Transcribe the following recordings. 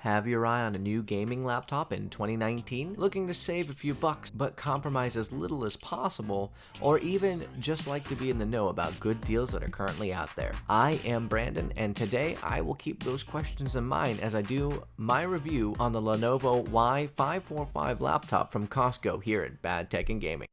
Have your eye on a new gaming laptop in 2019? Looking to save a few bucks but compromise as little as possible, or even just like to be in the know about good deals that are currently out there? I am Brandon, and today I will keep those questions in mind as I do my review on the Lenovo Y545 laptop from Costco here at Bad Tech and Gaming.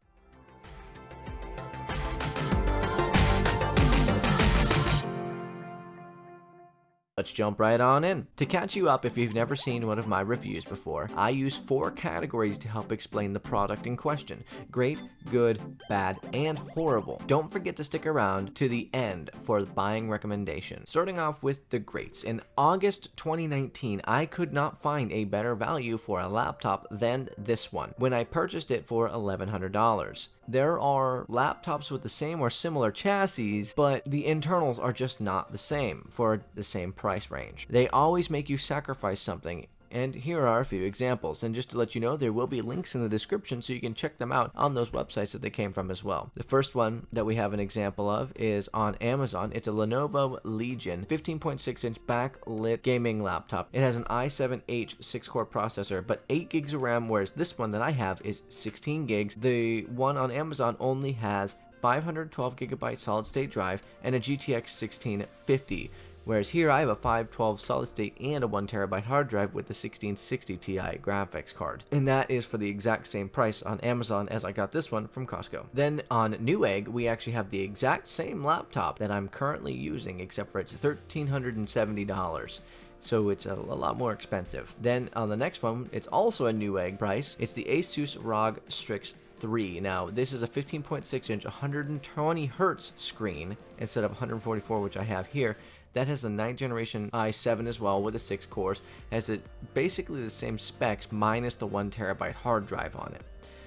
Let's jump right on in. To catch you up if you've never seen one of my reviews before, I use 4 categories to help explain the product in question: great, good, bad, and horrible. Don't forget to stick around to the end for the buying recommendation. Starting off with the greats. In August 2019, I could not find a better value for a laptop than this one when I purchased it for $1,100. There are laptops with the same or similar chassis, but the internals are just not the same for the same price range. They always make you sacrifice something, and here are a few examples. And just to let you know, there will be links in the description so you can check them out on those websites that they came from as well. The first one that we have an example of is on Amazon. It's a Lenovo Legion 15.6-inch backlit gaming laptop. It has an i7H 6-core processor, but 8 gigs of RAM, whereas this one that I have is 16 gigs. The one on Amazon only has 512 gigabyte solid state drive and a GTX 1650. Whereas here I have a 512 solid state and a 1TB hard drive with the 1660 Ti graphics card. And that is for the exact same price on Amazon as I got this one from Costco. Then on Newegg, we actually have the exact same laptop that I'm currently using, except for it's $1,370. So it's a lot more expensive. Then on the next one, it's also a Newegg price. It's the Asus ROG Strix 3. Now, this is a 15.6-inch 120 Hz screen instead of 144, which I have here. That has the 9th generation i7 as well with the 6 cores. Has basically the same specs minus the 1TB hard drive on it.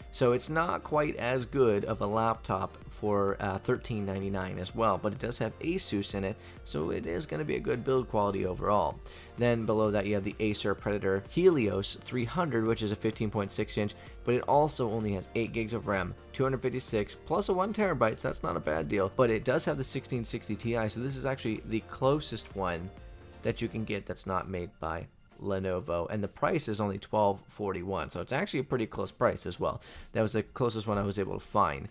So it's not quite as good of a laptop for $13.99 as well, but it does have Asus in it, so it is going to be a good build quality overall. Then below that you have the Acer Predator Helios 300, which is a 15.6-inch, but it also only has 8 gigs of RAM, 256 plus a 1TB, so that's not a bad deal. But it does have the 1660 Ti, so this is actually the closest one that you can get that's not made by Lenovo, and the price is only $1241, so it's actually a pretty close price as well. That was the closest one I was able to find.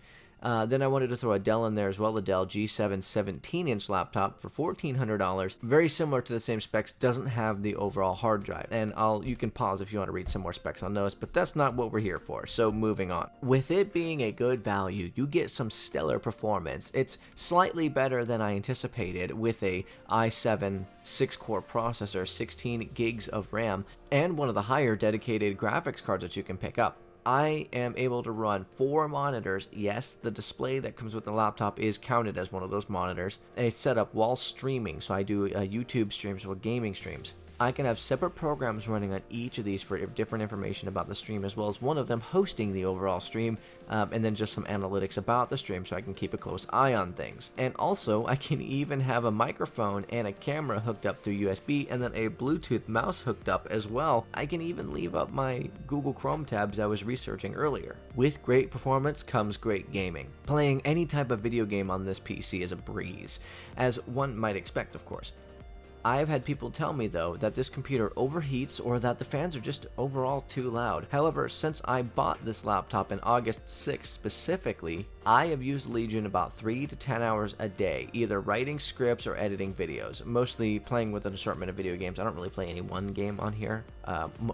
Then I wanted to throw a Dell in there as well, the Dell G7 17-inch laptop for $1,400. Very similar to the same specs, doesn't have the overall hard drive. And you can pause if you want to read some more specs on those, but that's not what we're here for, so moving on. With it being a good value, you get some stellar performance. It's slightly better than I anticipated with a i7 6-core processor, 16 gigs of RAM, and one of the higher dedicated graphics cards that you can pick up. I am able to run 4 monitors. Yes, the display that comes with the laptop is counted as one of those monitors. And it's set up while streaming, so I do YouTube streams with gaming streams. I can have separate programs running on each of these for different information about the stream, as well as one of them hosting the overall stream, and then just some analytics about the stream so I can keep a close eye on things. And also, I can even have a microphone and a camera hooked up through USB, and then a Bluetooth mouse hooked up as well. I can even leave up my Google Chrome tabs I was researching earlier. With great performance comes great gaming. Playing any type of video game on this PC is a breeze, as one might expect, of course. I've had people tell me though that this computer overheats or that the fans are just overall too loud. However, since I bought this laptop in August 6th specifically, I have used Legion about 3 to 10 hours a day, either writing scripts or editing videos, mostly playing with an assortment of video games. I don't really play any one game on here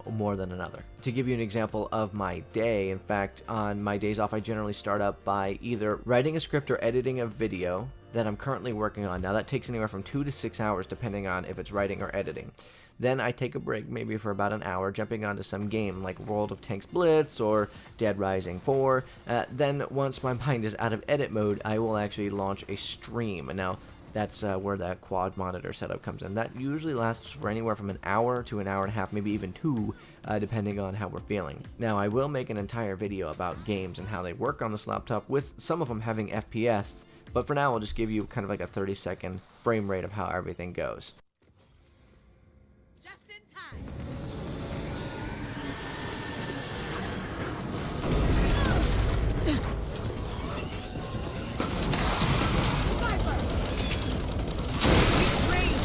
more than another. To give you an example of my day, in fact, on my days off I generally start up by either writing a script or editing a video that I'm currently working on. Now that takes anywhere from 2 to 6 hours depending on if it's writing or editing. Then I take a break, maybe for about an hour, jumping onto some game like World of Tanks Blitz or Dead Rising 4. Then once my mind is out of edit mode, I will actually launch a stream. Now that's where that quad monitor setup comes in. That usually lasts for anywhere from an hour to an hour and a half, maybe even 2, depending on how we're feeling. Now I will make an entire video about games and how they work on this laptop, with some of them having FPS. But for now, I'll just give you kind of like a 30-second frame rate of how everything goes. Just in time. Sniper! Range!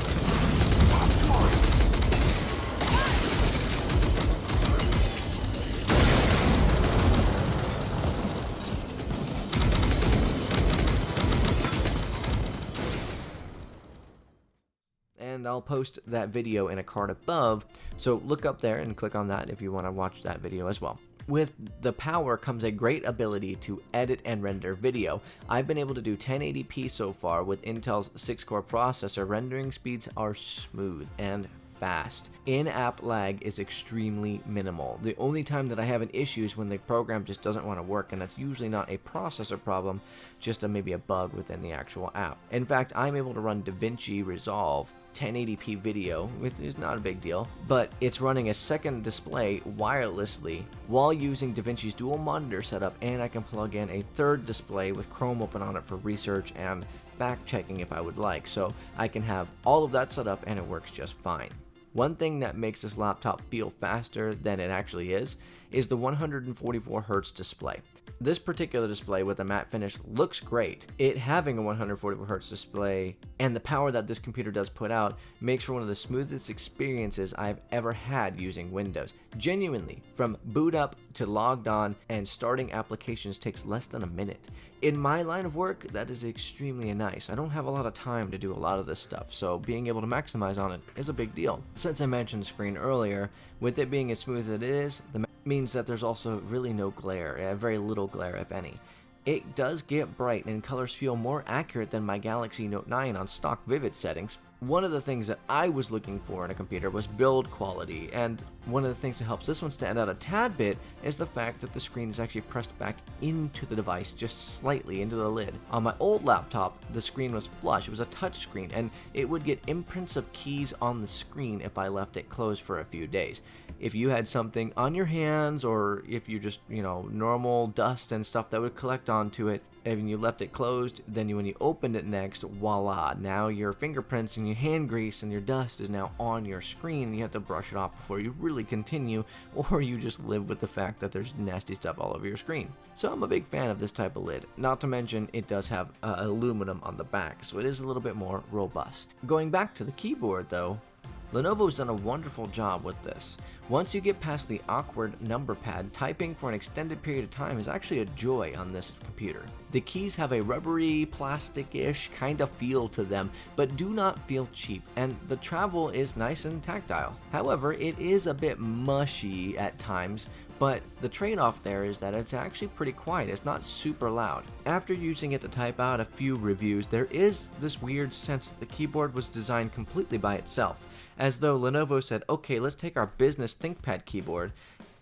and I'll post that video in a card above, so look up there and click on that if you want to watch that video as well. With the power comes a great ability to edit and render video. I've been able to do 1080p so far with Intel's 6-core processor. Rendering speeds are smooth and fast. In-app lag is extremely minimal. The only time that I have an issue is when the program just doesn't want to work, and that's usually not a processor problem, just maybe a bug within the actual app. In fact, I'm able to run DaVinci Resolve 1080p video, which is not a big deal, but it's running a second display wirelessly while using DaVinci's dual monitor setup, and I can plug in a third display with Chrome open on it for research and fact checking if I would like, so I can have all of that set up and it works just fine. One thing that makes this laptop feel faster than it actually is the 144Hz display. This particular display with a matte finish looks great. It having a 144Hz display and the power that this computer does put out makes for one of the smoothest experiences I've ever had using Windows. Genuinely, from boot up to logged on and starting applications takes less than a minute. In my line of work, that is extremely nice. I don't have a lot of time to do a lot of this stuff, so being able to maximize on it is a big deal. Since I mentioned the screen earlier, with it being as smooth as it is, the means that there's also really no glare, very little glare if any. It does get bright and colors feel more accurate than my Galaxy Note 9 on stock Vivid settings. One of the things that I was looking for in a computer was build quality, and one of the things that helps this one stand out a tad bit is the fact that the screen is actually pressed back into the device, just slightly into the lid. On my old laptop, the screen was flush. It was a touch screen, and it would get imprints of keys on the screen if I left it closed for a few days. If you had something on your hands, or if you just, normal dust and stuff that would collect onto it, and you left it closed, then when you opened it next, voila, now your fingerprints and your hand grease and your dust is now on your screen, and you have to brush it off before you really continue, or you just live with the fact that there's nasty stuff all over your screen. So I'm a big fan of this type of lid, not to mention it does have aluminum on the back, so it is a little bit more robust. Going back to the keyboard though, Lenovo's done a wonderful job with this. Once you get past the awkward number pad, typing for an extended period of time is actually a joy on this computer. The keys have a rubbery, plastic-ish kind of feel to them, but do not feel cheap, and the travel is nice and tactile. However, it is a bit mushy at times, but the trade-off there is that it's actually pretty quiet. It's not super loud. After using it to type out a few reviews, there is this weird sense that the keyboard was designed completely by itself, as though Lenovo said, okay, let's take our business ThinkPad keyboard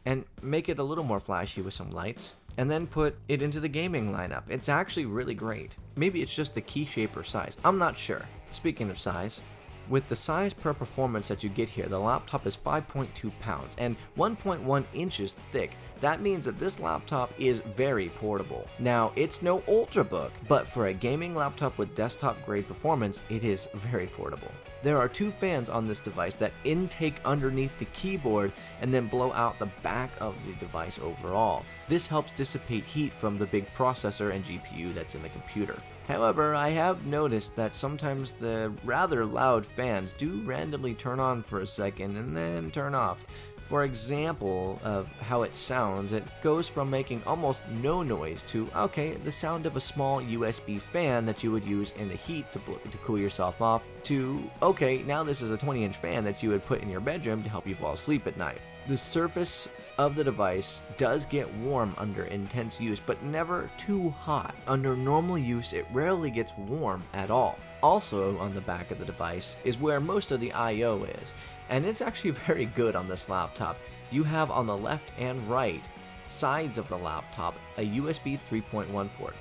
and make it a little more flashy with some lights, and then put it into the gaming lineup. It's actually really great. Maybe it's just the key shape or size. I'm not sure. Speaking of size, with the size per performance that you get here, the laptop is 5.2 pounds and 1.1 inches thick. That means that this laptop is very portable. Now, it's no Ultrabook, but for a gaming laptop with desktop grade performance, it is very portable. There are two fans on this device that intake underneath the keyboard and then blow out the back of the device overall. This helps dissipate heat from the big processor and GPU that's in the computer. However, I have noticed that sometimes the rather loud fans do randomly turn on for a second and then turn off. For example of how it sounds, it goes from making almost no noise to, okay, the sound of a small USB fan that you would use in the heat to cool yourself off, to, okay, now this is a 20-inch fan that you would put in your bedroom to help you fall asleep at night. The surface of the device does get warm under intense use, but never too hot. Under normal use, it rarely gets warm at all. Also on the back of the device is where most of the I/O is, and it's actually very good on this laptop. You have on the left and right sides of the laptop a USB 3.1 port.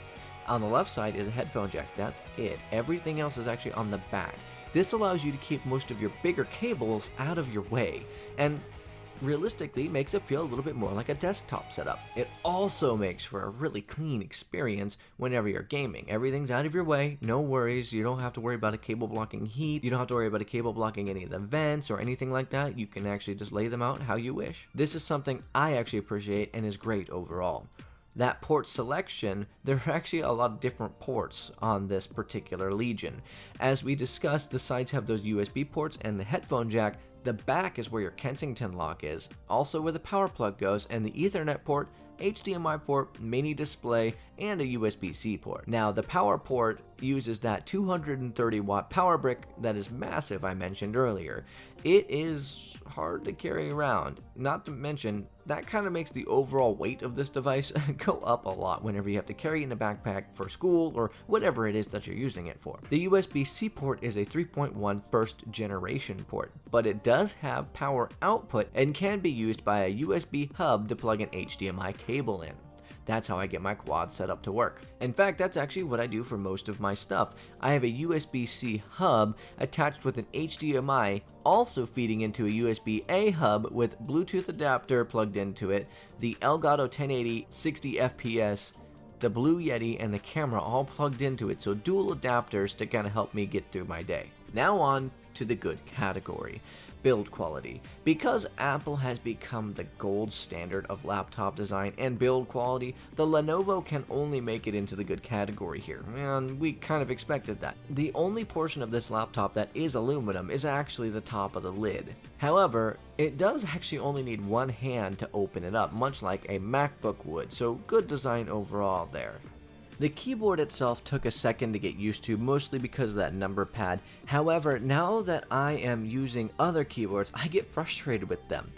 On the left side is a headphone jack, that's it. Everything else is actually on the back. This allows you to keep most of your bigger cables out of your way, and realistically makes it feel a little bit more like a desktop setup. It also makes for a really clean experience whenever you're gaming. Everything's out of your way, no worries. You don't have to worry about a cable blocking heat. You don't have to worry about a cable blocking any of the vents or anything like that. You can actually just lay them out how you wish. This is something I actually appreciate and is great overall. That port selection, there are actually a lot of different ports on this particular Legion. As we discussed, the sides have those USB ports and the headphone jack. The back is where your Kensington lock is, also where the power plug goes, and the Ethernet port, HDMI port, mini display, and a USB-C port. Now, the power port uses that 230 watt power brick that is massive I mentioned earlier. It is hard to carry around, not to mention that kind of makes the overall weight of this device go up a lot whenever you have to carry it in a backpack for school or whatever it is that you're using it for. The USB-C port is a 3.1 first generation port, but it does have power output and can be used by a USB hub to plug an HDMI cable in. That's how I get my quad set up to work. In fact, that's actually what I do for most of my stuff. I have a USB-C hub attached with an HDMI, also feeding into a USB-A hub with Bluetooth adapter plugged into it, the Elgato 1080 60 FPS, the Blue Yeti, and the camera all plugged into it, so dual adapters to kind of help me get through my day. Now on to the good category. Build quality. Because Apple has become the gold standard of laptop design and build quality, the Lenovo can only make it into the good category here, and we kind of expected that. The only portion of this laptop that is aluminum is actually the top of the lid. However, it does actually only need one hand to open it up, much like a MacBook would, so good design overall there. The keyboard itself took a second to get used to, mostly because of that number pad. However, now that I am using other keyboards, I get frustrated with them.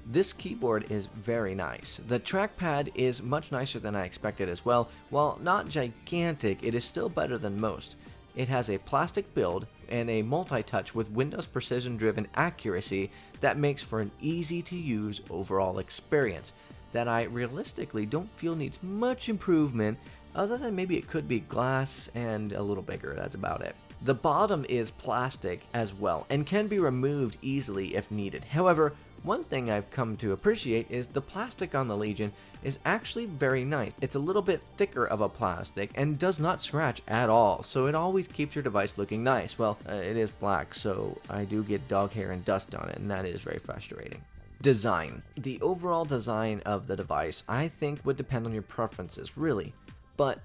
This keyboard is very nice. The trackpad is much nicer than I expected as well. While not gigantic, it is still better than most. It has a plastic build and a multi-touch with Windows precision-driven accuracy that makes for an easy-to-use overall experience that I realistically don't feel needs much improvement, other than maybe it could be glass and a little bigger. That's about it. The bottom is plastic as well and can be removed easily if needed. However, one thing I've come to appreciate is the plastic on the Legion is actually very nice. It's a little bit thicker of a plastic and does not scratch at all, so it always keeps your device looking nice. Well, it is black, so I do get dog hair and dust on it, and that is very frustrating. Design. The overall design of the device, I think, would depend on your preferences, really. But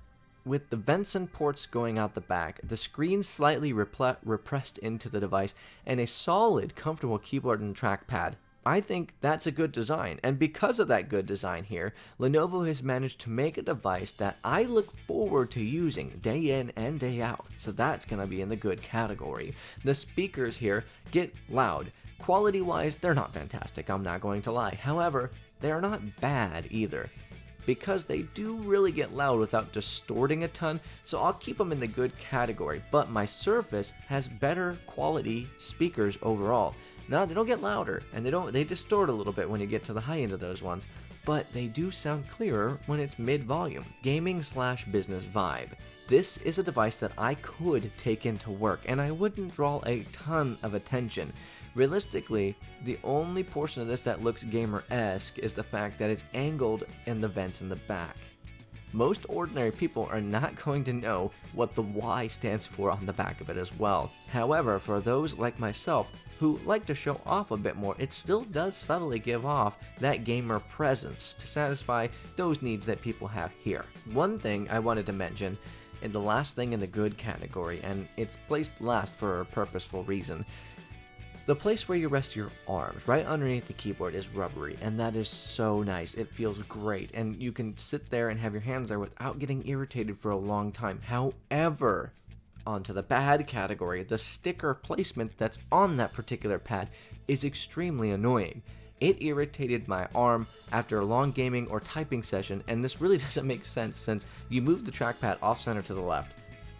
with the vents and ports going out the back, the screen slightly repressed into the device, and a solid, comfortable keyboard and trackpad, I think that's a good design. And because of that good design here, Lenovo has managed to make a device that I look forward to using day in and day out. So that's going to be in the good category. The speakers here get loud. Quality-wise, they're not fantastic, I'm not going to lie. However, they're not bad either, because they do really get loud without distorting a ton, so I'll keep them in the good category. But my Surface has better quality speakers overall. Now, they don't get louder, and they distort a little bit when you get to the high end of those ones, but they do sound clearer when it's mid-volume. Gaming/business vibe. This is a device that I could take into work, and I wouldn't draw a ton of attention. Realistically, the only portion of this that looks gamer-esque is the fact that it's angled in the vents in the back. Most ordinary people are not going to know what the Y stands for on the back of it as well. However, for those like myself who like to show off a bit more, it still does subtly give off that gamer presence to satisfy those needs that people have here. One thing I wanted to mention, and the last thing in the good category, and it's placed last for a purposeful reason, the place where you rest your arms, right underneath the keyboard, is rubbery, and that is so nice. It feels great, and you can sit there and have your hands there without getting irritated for a long time. However, onto the bad category, the sticker placement that's on that particular pad is extremely annoying. It irritated my arm after a long gaming or typing session, and this really doesn't make sense since you move the trackpad off-center to the left,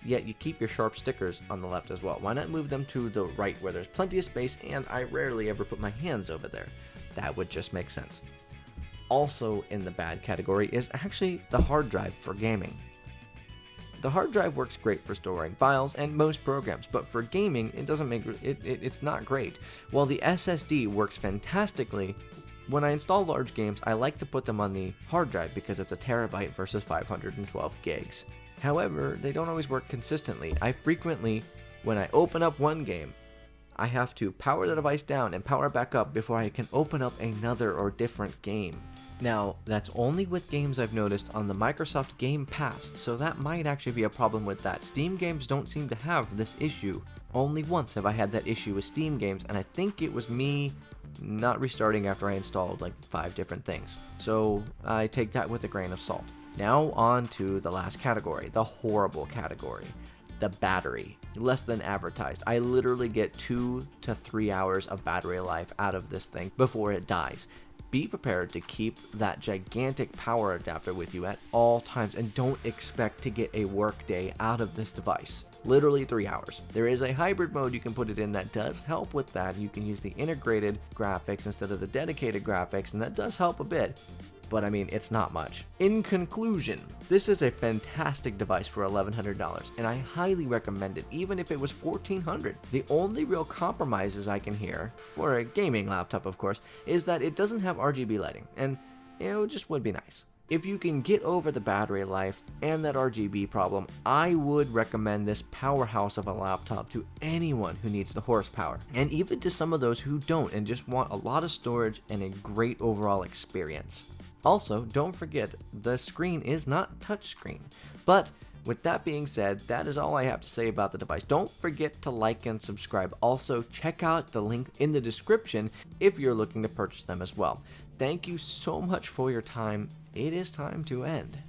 yet you keep your sharp stickers on the left as well. Why not move them to the right where there's plenty of space and I rarely ever put my hands over there? That would just make sense. Also in the bad category is actually the hard drive for gaming. The hard drive works great for storing files and most programs, but for gaming it's not great. While the SSD works fantastically, when I install large games, I like to put them on the hard drive because it's a terabyte versus 512 gigs. However, they don't always work consistently. I frequently, when I open up one game, I have to power the device down and power it back up before I can open up another or different game. Now, that's only with games I've noticed on the Microsoft Game Pass, so that might actually be a problem with that. Steam games don't seem to have this issue. Only once have I had that issue with Steam games, and I think it was me not restarting after I installed like 5 different things. So I take that with a grain of salt. Now on to the last category, the horrible category, the battery. Less than advertised. I literally get 2 to 3 hours of battery life out of this thing before it dies. Be prepared to keep that gigantic power adapter with you at all times and don't expect to get a work day out of this device. Literally 3 hours. There is a hybrid mode you can put it in that does help with that. You can use the integrated graphics instead of the dedicated graphics, and that does help a bit. But I mean, it's not much. In conclusion, this is a fantastic device for $1,100, and I highly recommend it, even if it was $1,400. The only real compromises I can hear, for a gaming laptop of course, is that it doesn't have RGB lighting, and it just would be nice. If you can get over the battery life and that RGB problem, I would recommend this powerhouse of a laptop to anyone who needs the horsepower, and even to some of those who don't and just want a lot of storage and a great overall experience. Also, don't forget, the screen is not touchscreen. But with that being said, that is all I have to say about the device. Don't forget to like and subscribe. Also, check out the link in the description if you're looking to purchase them as well. Thank you so much for your time. It is time to end.